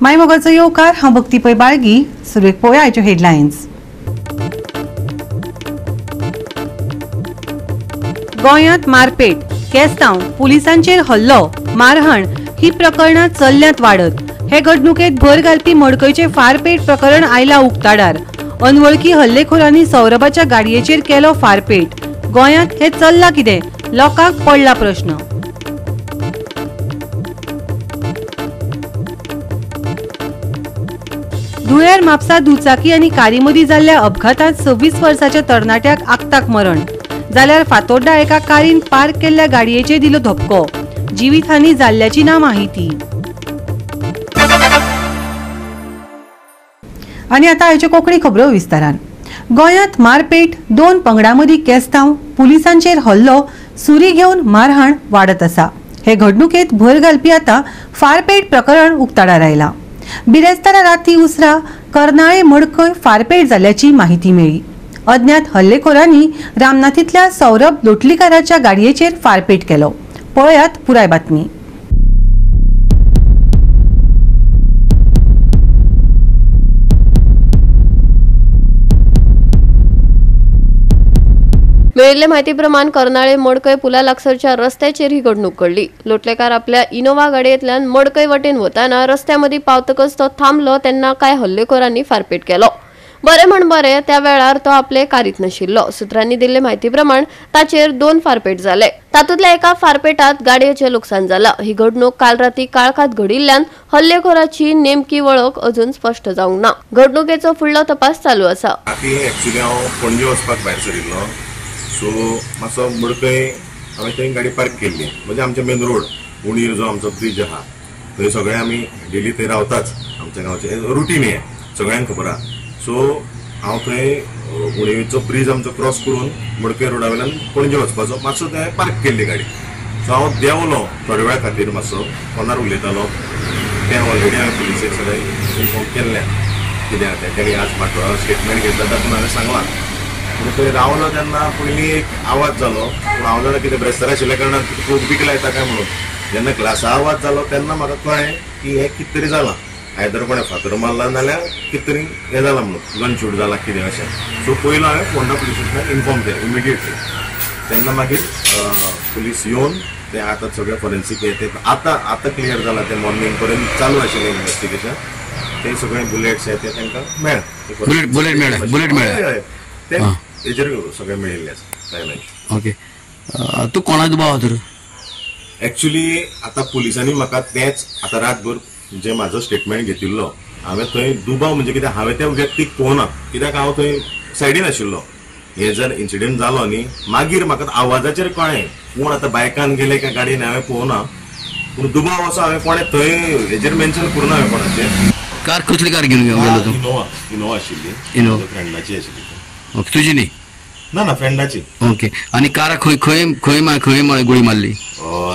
मायमोगाचो येवकार हांव भक्ती पै बाळगी. सुरवेक पळोवया आयच्यो हेडलायन्स. गोंयांत मारपेट, केस्तांव, पुलिसांचेर हल्लो, मारहाण ही प्रकरणां चल्ल्यांत वाडत. हे घडणुकेत भर घालपी मडकयचे फारपेट प्रकरण आयला उक्ताडार. अनवळखी हल्लेखोरांनी सौरभाच्या गाडयेचेर केलो फारपेट. गोंयांत हे चल्लां कितें? लोकांक पडला प्रश्न. धुळेर म्हापसा दुचाकी आनी कारी मदीं जाल्ल्या अपघातांत 26 वर्साच्या तरणाट्याक आगताक मरण. जाल्यार फातोड्डा एका कारीन पार्क केल्ल्या गाडयेचेर दिलो धपको. जिवीतहानी जाल्ल्याची ना माहिती. आनी आतां आयच्यो कोंकणी खबरो विस्तारान. गोंयांत मारपेट, 2 पंगडां मदीं केस्तांव, पुलिसांचेर हल्लो, सुरी घेवन मारहाण वाडत आसा. हे घडणुकेत भर घालपी आतां फारपेट प्रकरण उक्ताडार आयला. बिरेस्तारा राती उसरा कर्नाळे मडकय फारपेट जाल्ल्याची माहिती मेळ्ळी. अज्ञात हल्लेखोरांनी रामनाथींतल्या सौरभ लोटलीकाराच्या गाडयेचेर फारपेट केलो. पळयात पुराय बातमी. मेळिल्ले माहिती प्रमाण कर्नाळे मडकय पुला लागसारच्या रस्त्याचेर ही घडणूक घडली. लोटलेकार आपल्या इनोवा गाडयेंतल्यान मडकय वटेन वताना रस्त्यामदीं पावतकच तो थांबलो तेन्ना कांय हल्लेखोरांनी फारपेट केलो. बरे म्हण बरे त्या वेळार तो आपले कारीत नाशिल्लो. सुत्रांनी दिल्ले माहिती प्रमाण ताचेर 2 फारपेट जाले. तातूंतल्या एका फारपेटात गाडयेचें लुकसाण जालां. ही घडणूक काल राती काळखात घडिल्ल्यान हल्लेखोराची नेमकी वळख अजून स्पश्ट जावंक ना. घडणुकेचो फुडलो तपास चालू आसा. एक्चुअली हांव पणजे वचपाक भायर सरिल्लो. सो मातसो मडकय हांवें थंय गाडी पार्क केल्ली. म्हणजे आमचे मेन रोड उणीर जो आमचो ब्रिज आहा थंय सगळे आमी डेली थंय रावताच. आमच्या गांवचे रुटीन हे सगळ्यांक खबर आहा. सो हांव थंय उणीवेचो ब्रिज आमचो क्रॉस करून मडकय रोडा वयल्यान पणजे वचपाचो मातसो थंय पार्क केल्ली गाडी. सो हांव देंवलो थोड्या वेळा खातीर मातसो फोनार उलयतालो. तें ऑलरेडी हांवें पुलिसेक सगळें इन्फॉर्म केल्लें कितें आहा तें. तेणी आज म्हाका स्टेटमेंट घेतला तातूंत हांवें सांगलां. पूण थंय रावलो तेन्ना पयलीं एक आवाज जालो. पूण हांव जाल्यार कितें ब्रेस्तार आशिल्ल्या कारणान खूब बीक लायता काय म्हणून जेन्ना क्लासा आवाज जालो तेन्ना म्हाका कळ्ळें की हें कितें तरी जालां. आयदर कोणें फातर मारला नाल्यार कितें तरी हें जालां म्हणून गन शूट जालां कितें अशें. सो पयलो हांवें फोंडा पुलीस स्टेशनाक इन्फॉर्म केलें इमिडिएटली. तेन्ना मागीर पुलीस येवन ते आतां सगळें फॉरेन्सीक हें तें आतां क्लियर जालां. तें मॉर्निंग पर्यंत चालू आशिल्लें इन्वेस्टिगेशन. ते सगळे बुलेट्स हे ते तांकां मेळ्ळे. बुलेट मेळ्ळे ते हेजेर सगळें मेळिल्लें आसा काय नाही. ओके तूं कोणाचो भाव तर? एक्चुअली आतां पुलिसांनी म्हाका तेंच आतां रातभर जे म्हाजो स्टेटमेंट घेतिल्लो हांवें थंय दुबाव म्हणजे कितें हांवें त्या व्यक्तीक पळोवना. कित्याक हांव थंय सायडीन आशिल्लो. हे जर इन्सिडेंट जालो न्ही मागीर म्हाका आवाजाचेर कळ्ळें. कोण आतां बायकान गेले काय गाडयेन हांवें पळोवना. पूण दुबाव असो हांवें कोणें थंय हेजेर मेन्शन करूं ना हांवें कोणाचेर. कार कसली कार घेवन गेलो तूं? इनोवा आशिल्ली. इनोवा फ्रेंडाची आशिल्ली. ओके तुजी न्ही? ना फ्रेंडाची. ओके आनी कार खंय गुळी मारली?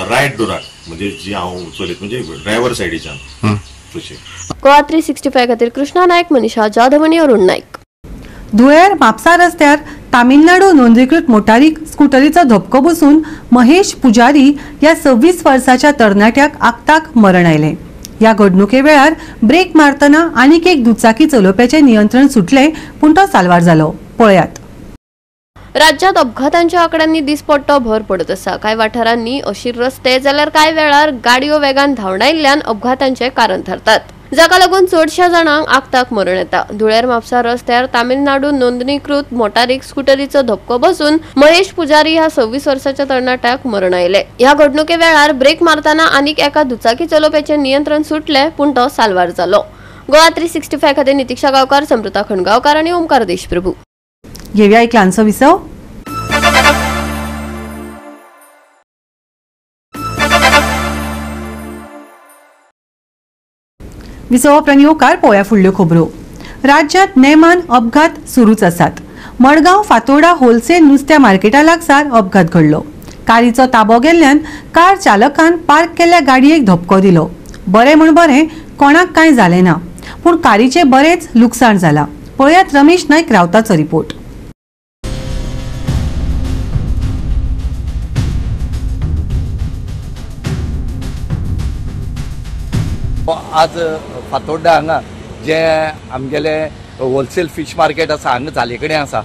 रायट डोराक म्हणजे जी हांव चलयत म्हणजे ड्रायव्हर सायडीच्यान तशी. गोवा 365 खातीर कृष्णा नायक, मनीषा जाधव आनी अरुण नायक. धुळेर म्हापसा रस्त्यार तामिळनाडू नोंदणीकृत मोटारीक स्कूटरीचो धपको बसून महेश पुजारी या 26 वर्साच्या तरणाट्याक आगताक मरण आयलें. ह्या घडणुके वेळार ब्रेक मारतना आनीक एक दुचाकी चलोवप्याचें नियंत्रण सुटलें पूण तो साल्वार जालो. पळयात. राज्यात अपघातांच्या आंकड्यांनी दिसपट्टो भर पडत आसा. कांय वाठारांनी अशीर रस्ते जाल्यार कांय वेळार गाडयो वेगान धांवडायिल्ल्यान अपघातांचे कारण ठरतात. जाका लागून चडशा जाणांक आगताक मरण येता. धुळेर म्हापसा रस्त्यार तामिळनाडू नोंदणीकृत मोटारीक स्कूटरीचो धपको बसून महेश पुजारी ह्या 26 वर्साच्या तरणाट्याक मरण आयले. ह्या घडणुके वेळार ब्रेक मारतना आनीक एका दुचाकी चलोवप्याचें नियंत्रण सुटलें पूण तो साल्वार जालो. गोवा 365 खातीर नितीक्षा गांवकार, समृता खणगांवकार आनी ओमकार देशप्रभू. घेवया एक ल्हानसो विसव. विसव उपरांत येवकार पळोवया फुडल्यो खबरो. राज्यांत नेमान अपघात सुरूच आसात. मडगांव फातोर्डा होलसेल नुस्त्या मार्केटा लागसार अपघात घडलो. कारीचो ताबो गेल्ल्यान कार चालकान पार्क केल्ल्या गाडयेक धपको दिलो. बरें म्हण बरें कोणाक कांय जालें ना पूण कारीचे बरेच लुकसाण जालां. पळयात रमेश नायक रावताचो रिपोर्ट. आज फातोड्डा हांगा जे आमगेले होलसेल फिश मार्केट आसा हांगा जाले कडेन आसा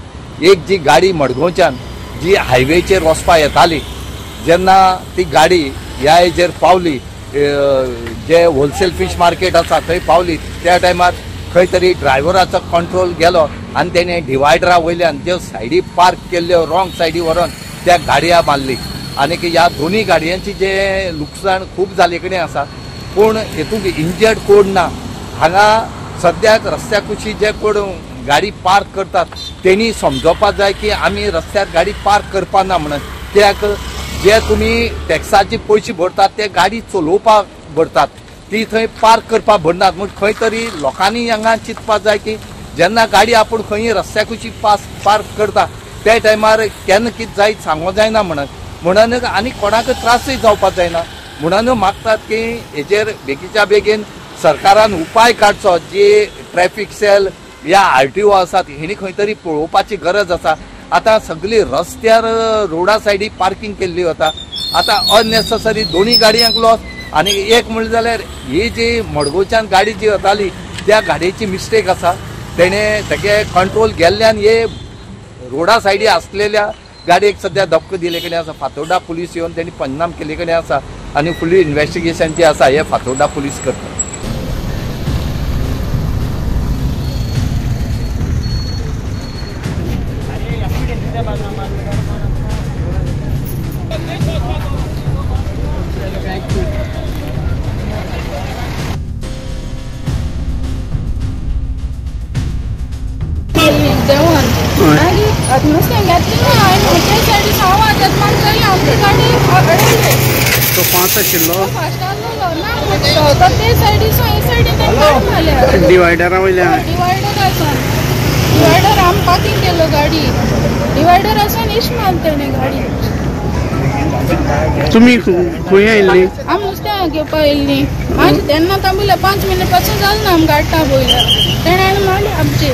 एक जी गाडी मडगांवच्यान जी हायवेचेर वचपा येताली जेन्ना ती गाडी ह्या हेजेर पावली जे होलसेल फिश मार्केट आसा थंय पावली त्या टायमार खंय तरी ड्रायव्हराचो कंट्रोल गेलो आनी तेणें डिवायडरा वयल्यान ज्यो सायडी पार्क केल्ल्यो रॉंग सायडी व्हरोन त्या गाडया मारली आनी ह्या दोनी गाडयांची जे लुकसाण खूब जाले कडेन आसा पूण हेतूंत इंजर्ड कोण ना हांगा सद्याक रस्त्या कुशी जे कोण गाडी पार्क करतात तेणी समजोवपाक जाय की आमी रस्त्यार गाडी पार्क करपा ना म्हणून कित्याक जे तुमी टॅक्साचे पयशे भरतात ते गाडी चलोवपाक भरतात ती थंय पार्क करपाक भरनात म्हूण खंय तरी लोकांनी हांगा चिंतपाक जाय की जेन्ना गाडी आपूण खंय रस्त्या कुशी पार्क करता त्या टायमार केन्ना कितें जायत सांगूंक जायना म्हणून आनी कोणाक त्रासय जावपाक जायना म्हणून मागतात की हेजेर बेगीच्या बेगीन सरकारान उपाय काडचो जे ट्रॅफिक सेल या RTO आसात हेणी खंय तरी पळोवपाची गरज आसा आतां सगळी रस्त्यार रोडा सायडी पार्किंग केल्ली वता आतां अननेसेसरी दोनी गाडयांक लॉस आनी एक म्हणलें जाल्यार ही जी मडगांवच्यान गाडी जी वताली त्या गाडयेची मिस्टेक आसा तेणें तेगे कंट्रोल गेल्ल्यान हे रोडा सायडी आसलेल्या गाडयेक सद्या धपको दिले कडेन आसा फातोड्डा पुलीस येवन तेणी पंचनाम केले कडेन आसा आनी फुल्ली इन्व्हेस्टिगेशन जे आसा हे फातोड्डा पुलीस करता. नुस्तें घेतलें ना हांवें ते सायडीन हांव आतां म्हाका जाली आमची गाडी अडयली तो फास्ट आशिल्लो फास्ट आसलो ना तो ते सायडीसून हे सायडीन मारल्या डिवायडरा वयल्यान डिवायडर आमी पार्किंग केलो गाडी डिवायडर आसून इश्ट मारली तेणें गाडी. तुमी खंय आयिल्ली? आमी नुस्तें घेवपा येयल्लीं आनी तेन्ना थांबयलें 5 मिनट पासून जालें ना आमी गाडटा पयलें तेणें आनी मारली आमची.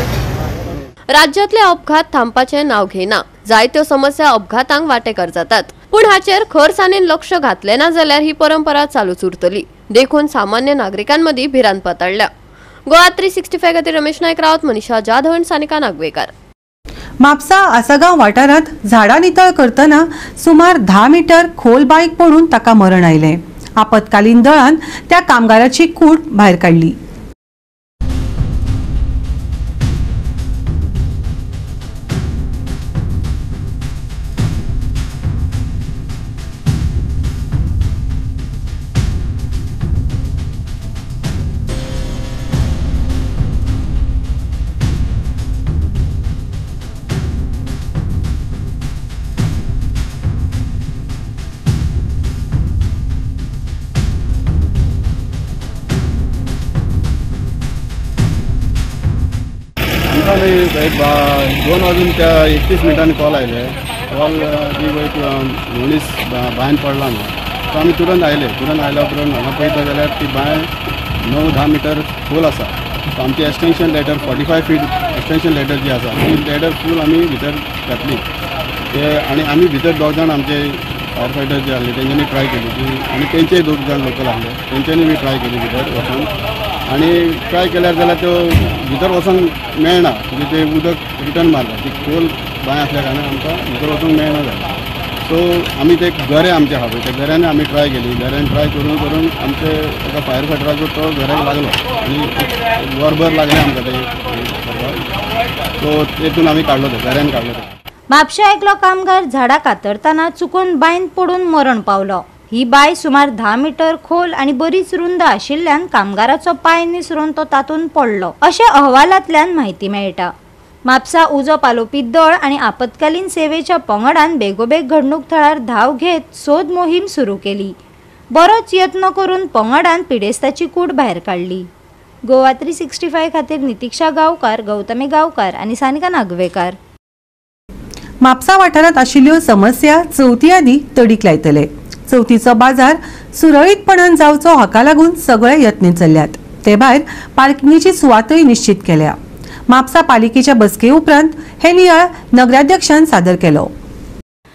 राज्यातले अपघात थांबपाचे नाव घेना जायत्यो समस्या अपघातांक वांटेकार जातात पूण हाचेर खरसाणेन लक्ष घातले ना जाल्यार ही परंपरा चालूच उरतली देखून सामान्य नागरिकांमदी भिरांत पातळ्ळ्या. गोवा 365 खातीर रमेश नायक रावत, मनीषा जाधव आनी सानिका नागवेकर. म्हापसा आसागांव वाठारांत झाडां नितळ करतना सुमार 10 मीटर खोल बायक पडून ताका मरण आयलें. आपतकालीन दळान त्या कामगाराची कूड भायर काडली. एक 2 वाजून त्या 31 मिनटांनी कॉल आयले कॉल की मनीस बायन पडला न्हू सो आमी तुरंत आयले उपरांत हांगा पळयता जाल्यार ती बाय 9-10 मीटर खोल आसा. सो आमची extension letter 45 feet extension letter जी आसा ती लेटर फूल आमी भितर घातली ते आनी आमी भितर 2 जाण आमचे फायर फायटर जे आसले तेंच्यांनी ट्राय केली की आनी तेंचेय 2 जाण लोकल आसले तेंच्यांनी बी ट्राय केली भितर वचून आनी ट्राय केल्यार जाल्यार त्यो भितर वचूंक मेळना म्हणजे ते उदक रिटर्न मारता ती खोल बांय आसल्या कारणान आमकां भितर वचूंक मेळना जालें. सो आमी ते गरे आमचे आहा पळय त्या गऱ्यांनी आमी ट्राय केली गऱ्यान ट्राय करून आमचे एका फायर फायटराचो तो गऱ्याक लागलो आनी वरभर लागलें आमकां ते करपाक. सो तेतून आमी काडलो ते गऱ्यान काडलो ते. म्हापशा एकलो कामगार झाडां कातरतना चुकून बांयत पडून मरण पावलो. ही बाय सुमार 10 मीटर खोल आणि बरीच रुंद आशिल्ल्यान कामगाराचो पाय निसरून तो तातून पडलो अशा अहवालांतल्यान माहिती मेळटा. म्हापसा उजो पालोवपी दळ आणि आपतकालीन सेवेच्या पंगडान बेगोबेग घडणूक थळार धाव घेत सोद मोहीम सुरू केली. बरोच यत्न करून पंगडान पिडेस्ताची कूड भायर काढली. गोवा 365 खातीर नितीक्षा गांवकार, गौतमी गांवकार आणि सानिका नागवेकर. म्हापसा वाठारांत आशिल्ल्यो समस्या चवथी आदी तडीक लायतले. चवथीचो बाजार सुरळीतपणान जावचो हाका लागून सगळे यत्न चल्ल्यात. ते भायर पार्किंगेची सुवातय निश्चित केल्या. म्हापसा पालिकेच्या बसके उपरांत हे नियाळ नगराध्यक्षान सादर केलो.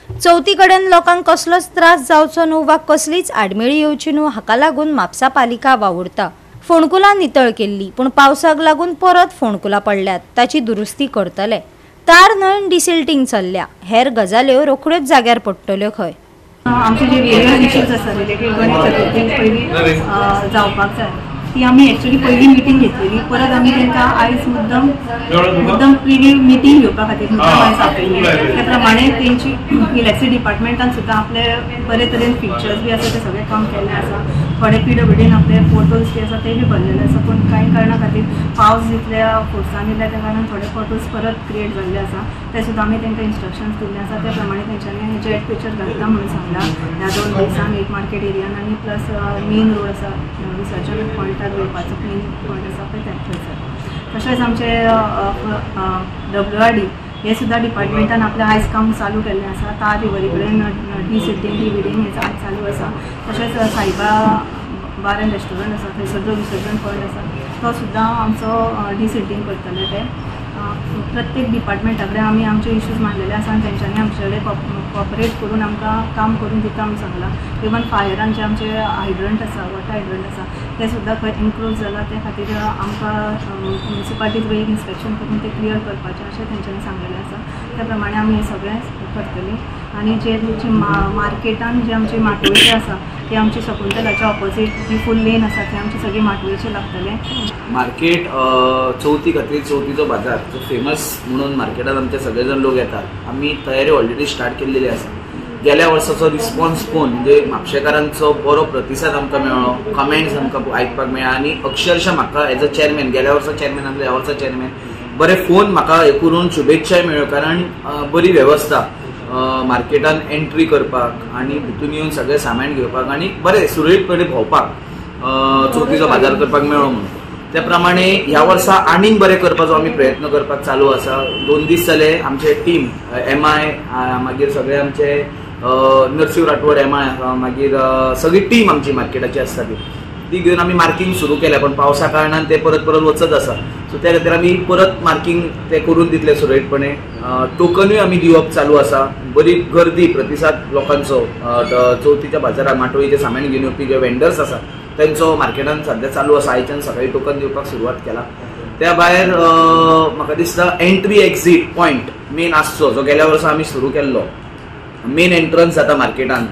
चवथी कडेन लोकांक कसलोच त्रास जावचो न्हू वा कसलीच आडमेळी येवची न्हू हाका लागून म्हापसा पालिका वावुरता. फोंडकुलां नितळ केल्ली पूण पावसाक लागून परत फोंडकुलां पडल्यात, ताची दुरुस्ती करतले. तार न्हण डिसिल्टिंग चल्ल्या, हेर गजाल्यो रोखड्योच जाग्यार पडटल्यो खंय. आमचे जे वेगळे इश्यूज आसा रिलेटेड गणेश चतुर्थीक पयलीं जावपाक जाय ती आमी एक्चुअली पयली मिटींग घेतलेली. परत आमी तांकां आयज मुद्दम प्रिव्यू मिटींग घेवपा खातीर मुद्दम आयज आपयल्ली. त्या प्रमाणे तेंची इलेक्ट्रिसिटी डिपार्टमेंटान सुद्दां आपले बरे तरेन फिक्चर्स बी आसा ते सगळे काम केल्ले आसा. थोडे PWDन आपले पोर्टल्स बी आसा ते बी भरलेले आसा, पूण कांय कारणां खातीर पावस जितल्या फोर्सान येयल्या त्या कारणान थोडे पोर्टल्स परत क्रिएट जाल्ले आसा. ते सुद्दां आमी तांकां इंस्ट्रक्शन्स दिल्ले आसा. त्या प्रमाणे तेंच्यांनी जेट पिक्चर घालता म्हणून सांगला ह्या 2 दिवसान एक मार्केट एरियान आनी प्लस मेन रोड आसा विसर्जन पॉयंटार वयपाचो मेन पॉयंट आसा पळय थंयसर. तशेंच आमचे WRD हे सुद्दां डिपार्टमेंटान आपलें आयज काम चालू केल्लें आसा. तार रिवरी कडेन डिसिल्टिंग डिविडिंग हें आयज चालू आसा. तशेंच सायबा बार एंड रेस्टॉरंट आसा थंयसर जो विसर्जन पॉयंट आसा तो सुद्दां आमचो डिसिल्टिंग करतले ते. प्रत्येक डिपार्टमेंटा कडेन आमी आमचे इश्यूज मांडलेले आसा आनी तेंच्यांनी आमचे कडेन कॉपरेट करून आमकां काम करून दिता म्हणून सांगलां. इवन फायरान जे आमचे हायड्रंट आसा वॉटर हायड्रंट आसा ते सुद्दां खंय इन्क्रोज जाला त्या खातीर आमकां म्युनिसिपालिटीक एक इन्स्पेक्शन करून ते क्लियर करपाचें अशें तेंच्यांनी सांगलेलें आसा. त्या प्रमाणे आमी हें सगळें करतलीं. आनी जे मार्केटान जे आमचे माटोळेचे आसा ते आमचे शकुंतलाच्या ऑपोजीट जी फूल लेन आसा ते आमचे सगळे माटोळेचे लागतले. मार्केट चवथी खातीर चवथीचो बाजार जो फेमस म्हणून मार्केटात आमचे सगळे जण लोक येतात. आमी तयारी ऑलरेडी स्टार्ट केल्लेली आसा. गेल्या वर्साचो रिस्पॉन्स पळोवन म्हणजे म्हापशेकारांचो बरो प्रतिसाद आमकां मेळ्ळो, कमेंट्स आमकां आयकपाक मेळ्ळा आनी अक्षरशः म्हाका एज अ चेअरमॅन, गेल्या वर्सा चेअरमॅन आसलो ह्या वर्सा चेअरमॅन, बरे फोन म्हाका हे करून शुभेच्छाय मेळ्ळ्यो. कारण बरी वेवस्था मार्केटान एंट्री करपाक आनी भितून येवन सगळें सामान घेवपाक आनी बरें सुरळीतपणे भोंवपाक चवथीचो बाजार करपाक मेळ्ळो म्हणून. त्या प्रमाणे ह्या वर्सा आनीक बरें करपाचो आमी प्रयत्न करपाक चालू आसा. 2 दीस जाले आमचे टीम MI मागीर सगळे आमचे नरसिंह राठोड MI आसा, मागीर सगळी टीम आमची मार्केटाची आसता ती घेवन आमी मार्किंग सुरू केल्या. पण पावसा कारणान ते परत वचत आसा. सो त्या खातीर आमी परत मार्किंग ते करून दितले सुरळीतपणे. टोकनूय आमी दिवप चालू आसा. बरी गर्दी प्रतिसाद लोकांचो चवथीच्या बाजारात माटोळीचे सामान घेवन येवपी जे वेंडर्स आसा त्यांचो मार्केटान सध्या चालू आसा. आयच्यान सकाळी टोकन दिवपाक सुरवात केला. त्या भायर म्हाका दिसता एंट्री एक्झीट पॉयंट मेन आसचो जो गेल्या वर्सा आमी सुरू केल्लो. मेन एंट्रन्स जाता मार्केटान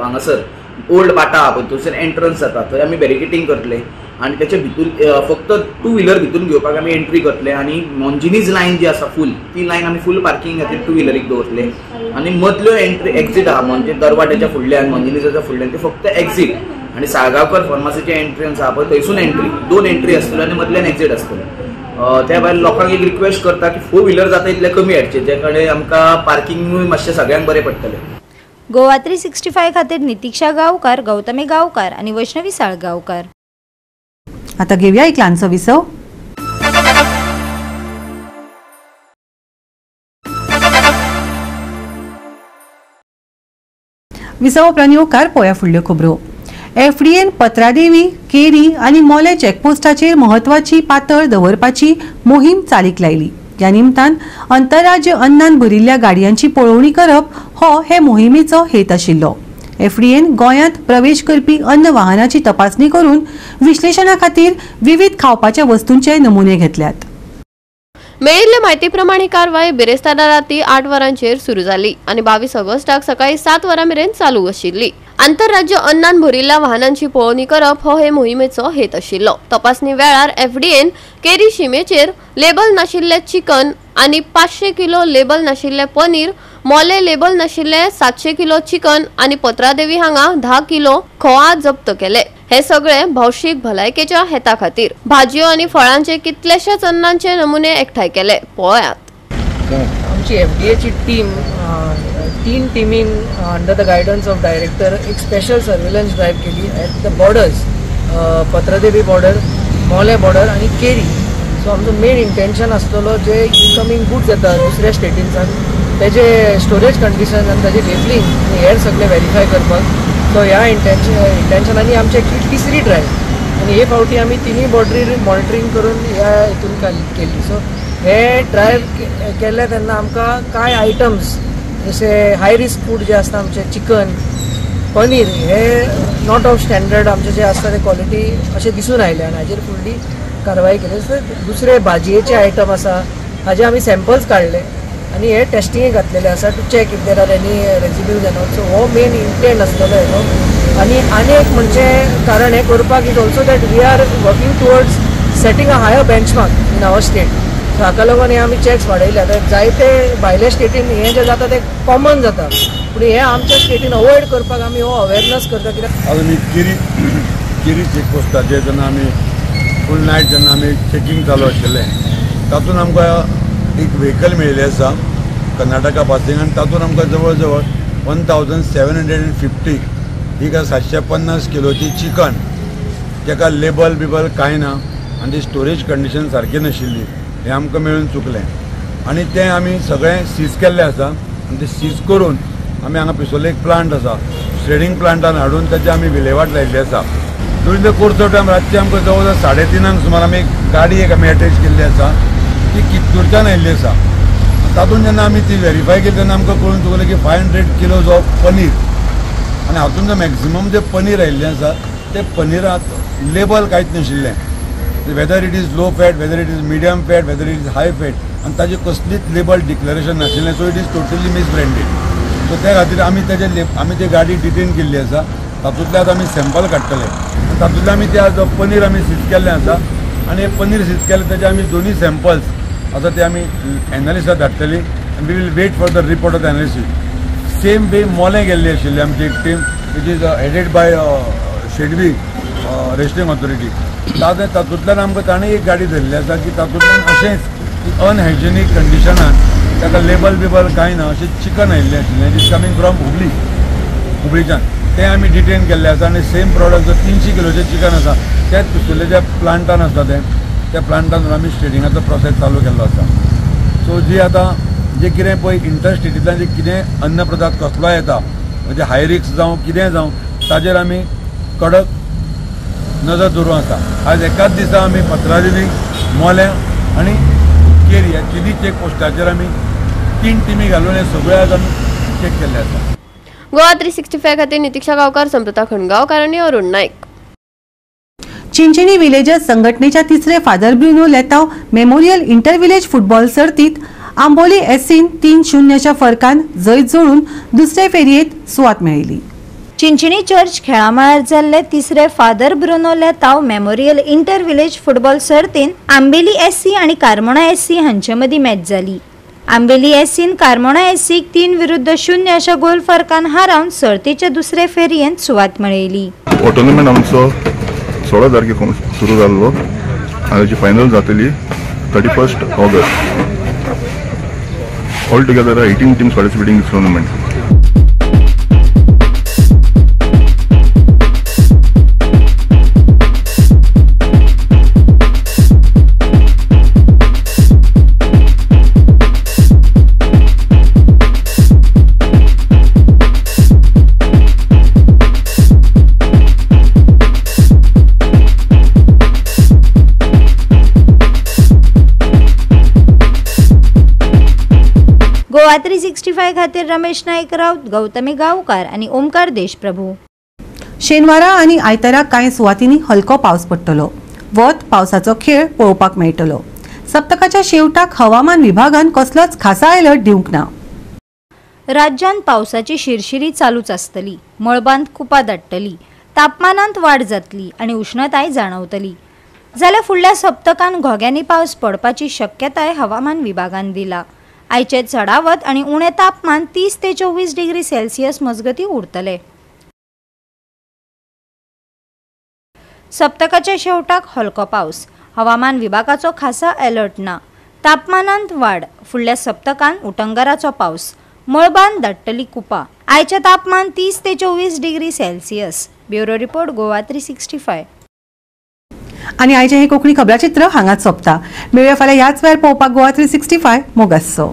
हांगासर ओल्ड बाटा पळय थंयसर एंट्रन्स जाता थंय आमी बॅरिकेटिंग करतले आनी तेचे भितून फक्त 2 व्हिलर भितून घेवपाक आमी एंट्री करतले. आनी मोंजिनीज लायन जी आसा फूल ती लायन आमी फूल पार्किंग खातीर 2 व्हिलरीक दवरतले. आनी मदल्यो एंट्री एक्झीट आहा म्हणजे दरवाट्याच्या फुडल्यान मोंजिनीजाच्या फुडल्यान ते फक्त एक्झीट आनी साळगांवकर फार्मासीचे एंट्रन्स आहा पळय थंयसून एंट्री 2 एंट्री आसतल्यो आनी मदल्यान एक्झीट आसतलो. त्या भायर लोकांक एक रिक्वेस्ट करता की 4 व्हिलर जाता इतले कमी हाडचे जे कडेन आमकां पार्किंगूय मातशें सगळ्यांक बरें पडटलें. गोवा 365 खातीर नितीक्षा गांवकार, गौतमी गांवकार आणि वैष्णवी साळगांवकार. आता घेऊया एक ल्हानसो विसव. विसव उपरांत येवकार पळोवया फुडल्यो खबरो. FDAन पत्रादेवी, केरी आनी मोले चॅकपोस्टाचेर म्हत्वाची पातळ दवरपाची मोहीम चालीक लायली. ह्या निमतान अंतरराज्य अन्नान भरिल्ल्या गाडयांची पळोवणी करप हो हे मोहिमेचो हेत आशिल्लो. FDAन गोंयांत प्रवेश करपी अन्न वाहनाची तपासणी करून विश्लेशणा खातीर विविध खावपाच्या वस्तूंचे नमुने घेतल्यात. मेळिल्ले म्हायती प्रमाणे कारवाय बिरेस्तारा राती 8 वरांचेर सुरू जाली आनी 22 ऑगस्टाक सकाळी 7 वरां मेरेन चालू आशिल्ली. आंतरराज्य अन्नान भरिल्ल्या वाहनांची पळोवणी करप हो हे मोहिमेचो हेत आशिल्लो. तपासणी वेळार FDAन केरी शिमेचेर लेबल नाशिल्ले चिकन आनी 500 किलो लेबल नाशिल्ले पनीर, मोले लेबल नाशिल्ले 700 किलो चिकन आनी पत्रादेवी हांगा 10 किलो खोआ जप्त केले. हे सगळे भौशीक भलायकेच्या हेता खातीर भाजयो आनी फळांचे कितलेशेच अन्नांचे नमुने एकठांय केले. पळयात. आमची FDAची टीम 3 टिमीन under the guidance of director एक स्पेशल सर्वेलन्स ड्रायव्ह केली at the borders, Patradevi border, मोले बॉर्डर आनी केरी. सो आमचो मेन इंटेंशन आसतलो जे इनकमिंग गुड्स येतात दुसऱ्या स्टेटींसान तेजे स्टोरेज कंडिशन आनी ताजे लेबलिंग हेर सगळे व्हेरीफाय करपाक. सो ह्या इंटेंशनांनी आमची एक्चुअली 3री ड्रायव्ह आनी हे फावटी आमी 3य बॉर्डरी मॉनिटरींग करून ह्या हितून केल्ली. सो हे ड्रायव्ह केले तेन्ना आमकां कांय आयटम्स जशे हाय रिस्क फूड जे आसता आमचे चिकन, पनीर हे नॉट ऑफ स्टँडर्ड आमचे जे आसता ते क्वॉलिटी अशें दिसून आयले आनी हाजेर फुडली कारवाई केली. दुसरे भाजयेचे आयटम आसा हाजे आमी सॅम्पल्स काडले आनी हे टेस्टिंगेक घातलेले आसा to check if there are any residues and all. So हो मेन इंटेंट आसतलो हेजो. आनी एक म्हणजे कारण हे करपाक is also that we are working towards setting a higher benchmark in our state. So हाका लागून हे आमी चॅक्स वाडयले. आतां जायते भायल्या स्टेटीन हे जे जाता ते कॉमन जाता पूण हे आमच्या स्टेटीन अवॉयड करपाक आमी हो अवेरनस करता. कित्याक आमी केरी चेकपोस्टाचेर जेन्ना आमी फूल नायट जेन्ना आमी चेकींग चालू आशिल्लें तातूंत आमकां एक व्हेकल मेळिल्लें आसा कर्नाटका पासिंग आनी तातूंत आमकां जवळ जवळ 1750 ही 750 किलोची चिकन तेका लेबल बिबल कांय ना आनी ती स्टोरेज कंडिशन सारकी नाशिल्ली हें आमकां मेळून चुकलें आनी तें आमी सगळें सीज केल्लें आसा आनी तें सीज करून आमी हांगा पिसोले एक प्लांट आसा श्रेडिंग प्लांटान हाडून ताची आमी विलेवाट लायिल्ली आसा. During the course of time रातची आमकां जवळ जवळ 3:30 सुमार आमी एक गाडी आमी अटॅच केल्ली आसा ती कित्तूरच्यान आयिल्ली आसा. तातूंत जेन्ना आमी ती व्हेरीफाय केली तेन्ना आमकां कळून चुकलें की 500 किलोज ऑफ पनीर आनी हातूंत जे मॅक्झिमम जे पनीर आयिल्लें आसा ते पनिरांत लेबल कांयच नाशिल्लें. Whether it is low fat, whether it is medium fat, whether it is high fat आनी ताजें कसलीच लेबल डिक्लेरेशन नाशिल्लें. So it is totally misbranded. So त्या खातीर आमी ती गाडी डिटेन केल्ली आसा. तातूंतल्यान आमी सॅम्पल काडटले आनी तातूंतल्यान आमी ते पनीर आमी सीज केल्लें आसा आनी हे पनीर सीज केलें ताचे आमी दोनूय सॅम्पल्स आसा ते आमी एनालिसिसाक धाडटली आनी we will wait for the report of the analysis. Same way मोलें गेल्ली आशिल्ली आमची एक team which is headed by शेडवी रेस्टिंग ऑथॉरिटी. तातूंतल्यान आमकां ताणें एक गाडी धरली आसा की तातूंतल्यान अशेंच अनहायजेनीक कंडिशनान ताका लेबल बिबल कांय ना अशें चिकन आयिल्लें आशिल्लें इट इज कमींग फ्रॉम हुबळीच्यान तें आमी डिटेन केल्लें आसा आनी सेम प्रॉडक्ट जो 300 किलोचें चिकन आसा तेच पिसोले ज्या प्लांटान आसता त्या प्लांटान आमी स्टेडिंगाचो प्रोसेस चालू केल्लो आसा. सो जी आतां जे कितें पळय इंटरस्टेटींतल्यान जे कितें अन्न पदार्थ कसलो येता म्हणजे हाय रिस्क जावं कितें जावं ताजेर आमी कडक नजर दवरूं आसा. आज एकाच दिसा आमी पत्रादेवी, मोल्या आनी केरी ह्या तिनूय चेक पोस्टाचेर आमी 3 टिमी घालून हे सगळे आज आमी चेक केल्ले आसा. गोवा 365 खातीर नितीक्षा गांवकार, समृता खणगांवकार आणि अरुण नायक. चिंचणी विलेजर्स संघटनेच्या तिसरे father Bruno Leitao memorial inter village football सर्तीत आंबोली एससीन 3-0च्या फरकान जैत जोडून दुसरे फेरयेत सुवात मेळयली. चिंचणी चर्च खेळामळार जाल्ले तिसरे father Bruno Leitao memorial inter village football सर्तीन आंबेली एससी आणि कारमोणा एससी हांचे मदीं मॅच जाली. आंबेली एससीन कारमोणा एससीक 3-0 अशा गोल फरकान हारावन सर्तीच्या दुसरे फेरयेंत सुवात मेळयली. हो टुर्नामेंट आमचो 16 तारखेर सुरू जाल्लो आनी ताची फायनल जातली 31 August. All together 18 teams participating in this tournament. Goa 365 खातीर रमेश नाईक राऊत, गौतमी गांवकार आणि ओमकार देशप्रभू. शेनवारा आणि आयतारा कांय सुवातींनी हलको पावस पडटलो. वत पावसाचो खेळ पळोवपाक मेळटलो. सप्तकाच्या शेवटाक हवामान विभागान कसलोच खासा अलर्ट दिवंक ना. राज्यात पावसाची शिरशिरी चालूच आसतली. मळबांत कुपा दाटतली, तापमानांत वाड जातली आणि उष्णताय जाणवतली. जाल्यार फुडल्या सप्तकान घोग्यांनी पावस पडपाची शक्यताय हवामान विभागान दिला. आयचे चढावत आणि उणे तापमान 30 ते 24 डिग्री सेल्सियस मजगती उरतले. सप्तकाच्या शेवटाक हलको पावस. हवामान विभागाचो खासा अलर्ट ना. तापमानांत वाड. फुडल्या सप्तकान उटंगराचो पावस. मळबांत दाटतली कुपा. आयचे तापमान 30 ते 24 degree Celsius. Bureau report Goa 365. आणि आयचे हे कोकणी खबराचित्र हांगाच सोंपता. मेळुया फाल्यां ह्याच वेळार पळोवपाक गोवा 365 मोगासो.